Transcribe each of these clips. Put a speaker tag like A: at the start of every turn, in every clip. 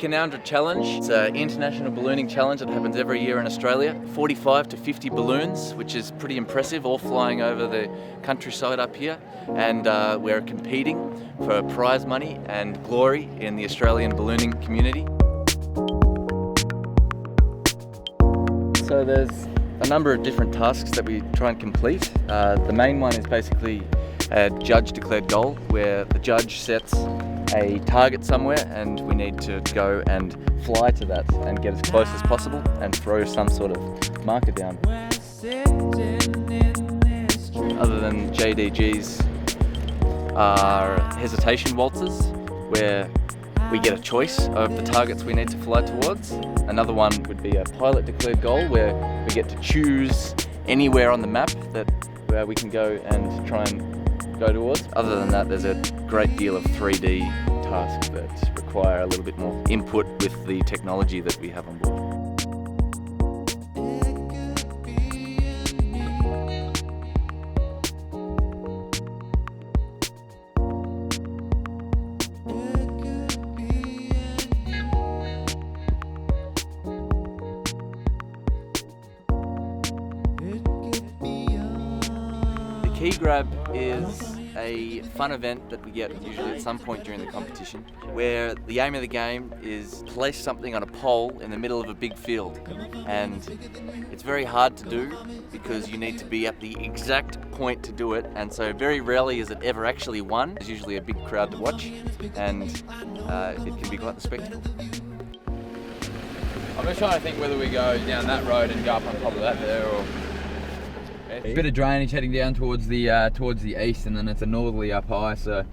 A: Canowindra Challenge. It's an international ballooning challenge that happens every year in Australia. 45 to 50 balloons, which is pretty impressive, all flying over the countryside up here. And we're competing for prize money and glory in the Australian ballooning community. So there's a number of different tasks that we try and complete. The main one is basically a judge-declared goal, where the judge sets a target somewhere and we need to go and fly to that and get as close as possible and throw some sort of marker down. Other than JDGs are hesitation waltzes, where we get a choice of the targets we need to fly towards. Another one would be a pilot declared goal, where we get to choose anywhere on the map where we can go and try and go towards. Other than that, there's a great deal of 3D tasks that require a little bit more input with the technology that we have on board. The Key Grab is a fun event that we get usually at some point during the competition, where the aim of the game is place something on a pole in the middle of a big field. And it's very hard to do because you need to be at the exact point to do it, and so very rarely is it ever actually won. There's usually a big crowd to watch, and it can be quite the spectacle.
B: I'm just trying to think whether we go down that road and go up on top of that there, or a bit of drainage heading down towards the east, and then it's a northerly up high, so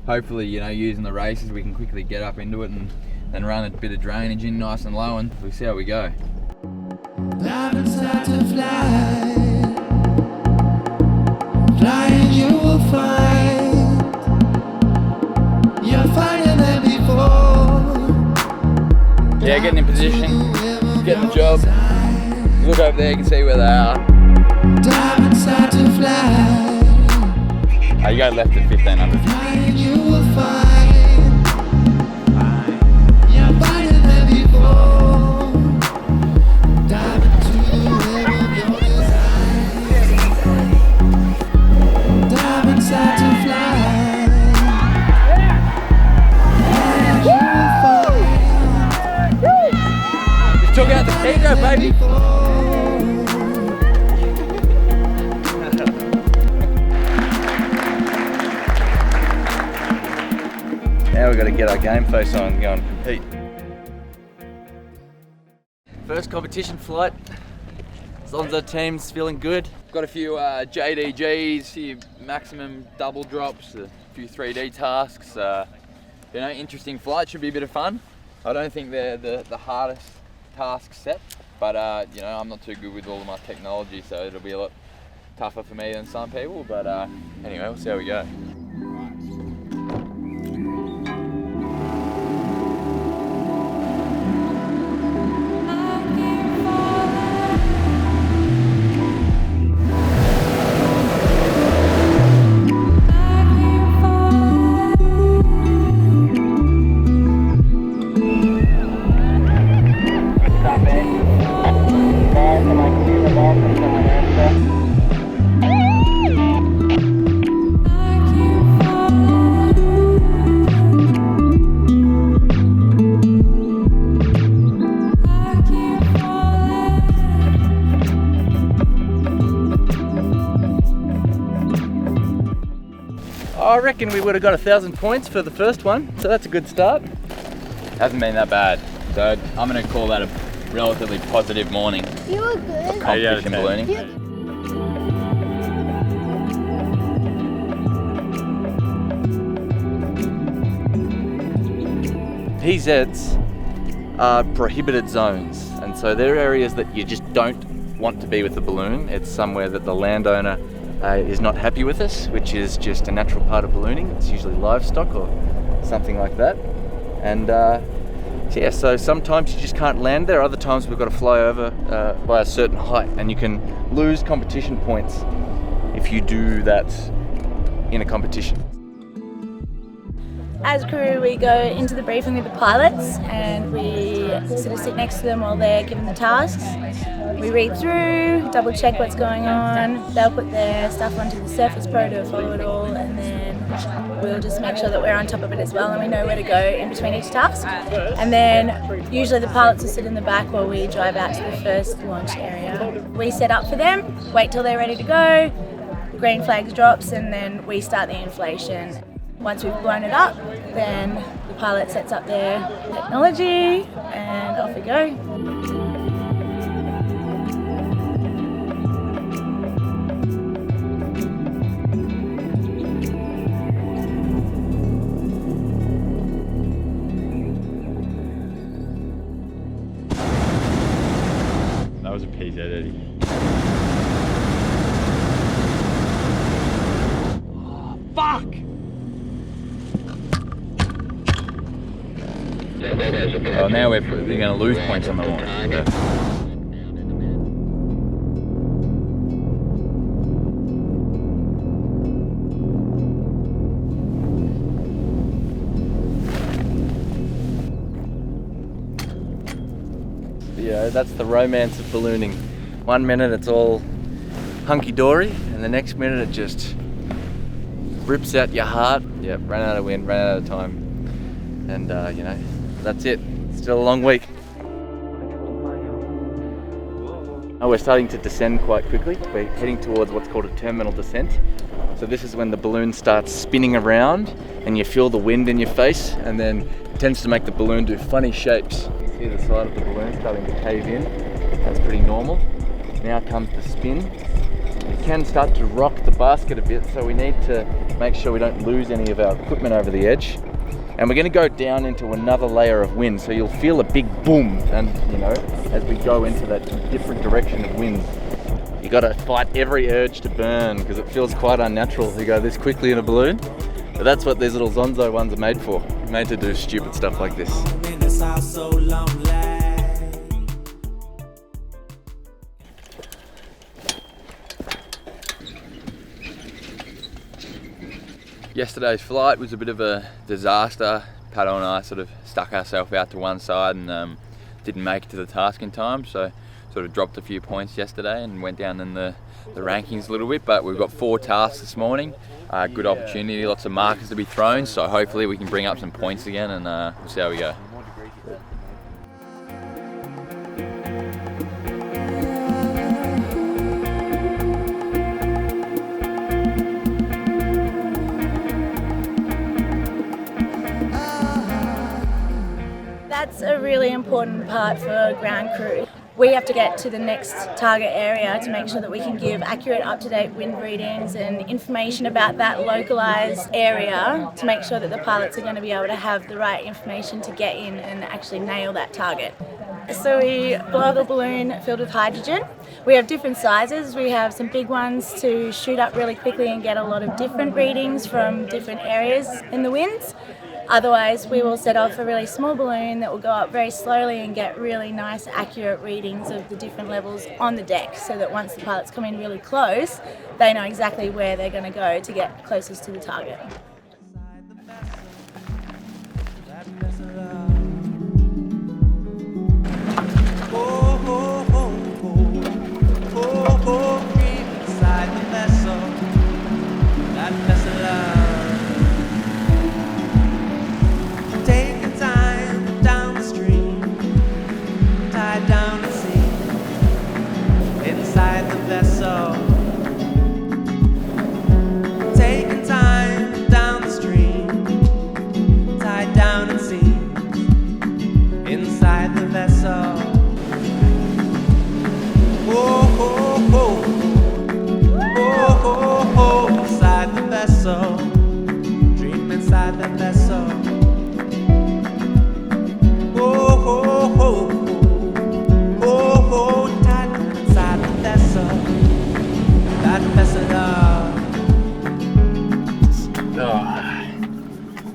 B: hopefully, you know, using the races we can quickly get up into it and then run a bit of drainage in nice and low, and we'll see how we go. Flying you will find, you're finding them before. Yeah, getting in position, getting the job. Look over there, you can see where they are. Diamond start to fly. You go left at 1500. You will find, you're finding them before. Diamond to the web of your design. Diamond start to fly. And you will find. Just took out the Key, baby. Now we've got to get our game face on and go and compete. First competition flight. As long as the team's feeling good. Got a few JDGs, a few maximum double drops, a few 3D tasks. You know, interesting flight, should be a bit of fun. I don't think they're the hardest task set, but you know, I'm not too good with all of my technology, so it'll be a lot tougher for me than some people. But anyway, we'll see how we go. I reckon we would have got 1,000 points for the first one, so that's a good start. Hasn't been that bad, so I'm going to call that a relatively positive morning.
C: You were good.
B: Competition ballooning.
A: PZs are prohibited zones, and so they're areas that you just don't want to be with the balloon. It's somewhere that the landowner is not happy with us, which is just a natural part of ballooning. It's usually livestock or something like that. And yeah, so sometimes you just can't land there. Other times we've got to fly over by a certain height, and you can lose competition points if you do that in a competition.
C: As a crew, we go into the briefing with the pilots and we sort of sit next to them while they're given the tasks. We read through, double check what's going on. They'll put their stuff onto the Surface Pro to follow it all, and then we'll just make sure that we're on top of it as well and we know where to go in between each task. And then usually the pilots will sit in the back while we drive out to the first launch area. We set up for them, wait till they're ready to go, green flags drops, and then we start the inflation. Once we've blown it up, then the pilot sets up their technology and off we go.
D: That was a PZ Eddie. Oh, fuck! Oh, now we're going to lose points on the launch.
A: Yeah, that's the romance of ballooning. 1 minute it's all hunky-dory, and the next minute it just rips out your heart. Yep, ran out of wind, ran out of time. And you know, that's it. Still a long week. Oh, we're starting to descend quite quickly. We're heading towards what's called a terminal descent. So this is when the balloon starts spinning around and you feel the wind in your face, and then it tends to make the balloon do funny shapes. You can see the side of the balloon starting to cave in. That's pretty normal. Now comes the spin. It can start to rock the basket a bit, so we need to make sure we don't lose any of our equipment over the edge. And we're going to go down into another layer of wind, so you'll feel a big boom, and you know, as we go into that different direction of wind. You got to fight every urge to burn, because it feels quite unnatural to go this quickly in a balloon. But that's what these little Zonzo ones are made for, made to do stupid stuff like this.
B: Yesterday's flight was a bit of a disaster. Pato and I sort of stuck ourselves out to one side and didn't make it to the task in time, so sort of dropped a few points yesterday and went down in the rankings a little bit. But we've got 4 tasks this morning. Good opportunity, lots of markers to be thrown, so hopefully we can bring up some points again, and we'll see how we go.
C: That's a really important part for ground crew. We have to get to the next target area to make sure that we can give accurate, up-to-date wind readings and information about that localised area to make sure that the pilots are going to be able to have the right information to get in and actually nail that target. So we blow up a balloon filled with hydrogen. We have different sizes. We have some big ones to shoot up really quickly and get a lot of different readings from different areas in the winds. Otherwise, we will set off a really small balloon that will go up very slowly and get really nice, accurate readings of the different levels on the deck, so that once the pilots come in really close, they know exactly where they're going to go to get closest to the target.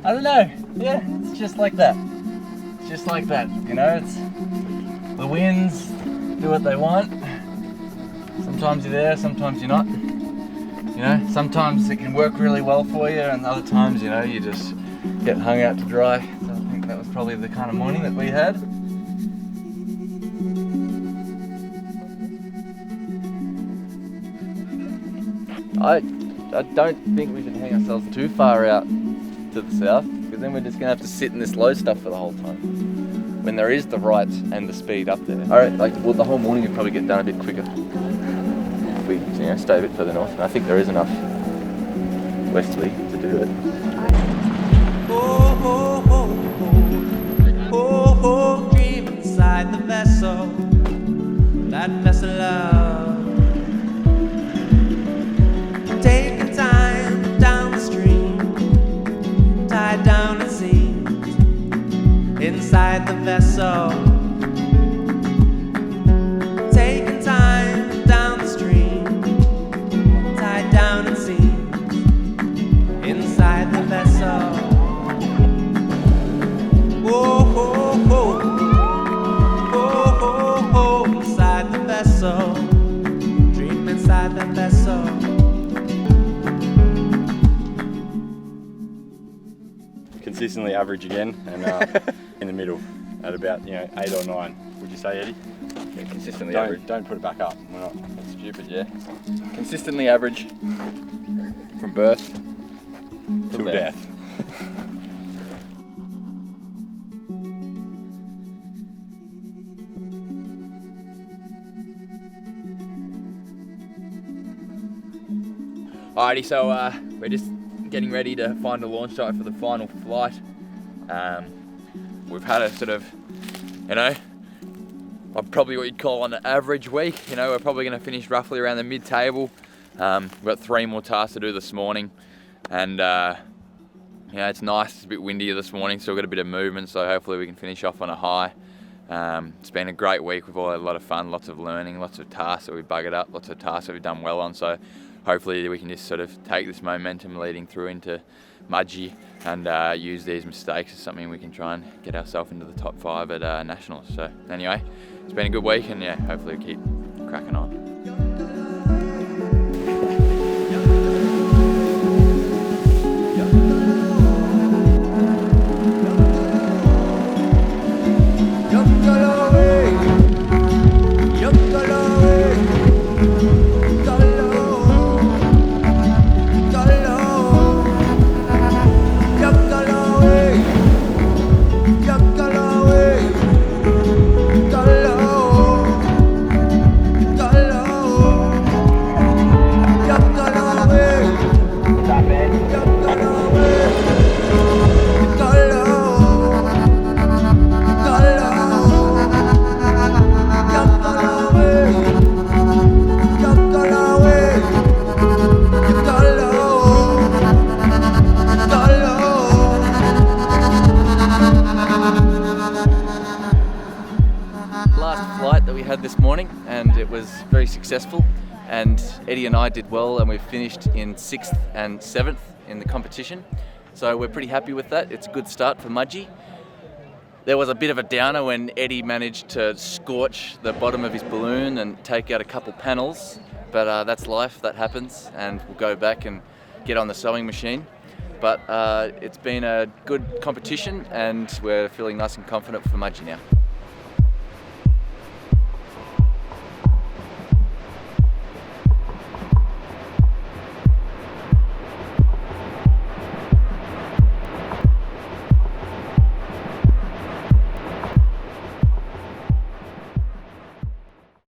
A: I don't know, yeah, it's just like that. Just like that, you know, it's the winds do what they want. Sometimes you're there, sometimes you're not. You know, sometimes it can work really well for you, and other times, you know, you just get hung out to dry. So I think that was probably the kind of morning that we had. I don't think we should hang ourselves too far out to the south, because then we're just gonna have to sit in this low stuff for the whole time, when there is the right and the speed up there. Alright, well, the whole morning would probably get done a bit quicker if we stay a bit further north, and I think there is enough westerly to do it.
E: Oh, dream inside the vessel, that vessel love. Taking time down the stream, tied down it seems, inside the vessel. Taking time down the stream, tied down it seems, inside the vessel. Inside the vessel, dream inside the vessel.
F: Consistently average again, and in the middle at about 8 or 9. Would you say, Eddie?
A: Yeah, consistently average.
F: Don't put it back up. We're not.
A: That's stupid, yeah. Consistently average from birth
F: Till death.
B: Alrighty, so we're just getting ready to find a launch site for the final flight. We've had a sort of, probably what you'd call an average week. We're probably going to finish roughly around the mid-table. We've got 3 more tasks to do this morning, and it's nice. It's a bit windier this morning, so we've got a bit of movement, so hopefully we can finish off on a high. It's been a great week. We've all had a lot of fun, lots of learning, lots of tasks that we've buggered up, lots of tasks that we've done well on, so hopefully we can just sort of take this momentum leading through into Mudgee and use these mistakes as something we can try and get ourselves into the top 5 at Nationals. So anyway, it's been a good week, and hopefully we keep cracking on.
A: Last flight that we had this morning, and it was very successful, and Eddie and I did well, and we finished in 6th and 7th in the competition, so we're pretty happy with that. It's a good start for Mudgee. There was a bit of a downer when Eddie managed to scorch the bottom of his balloon and take out a couple panels, but that's life, that happens, and we'll go back and get on the sewing machine. But it's been a good competition, and we're feeling nice and confident for Mudgee now.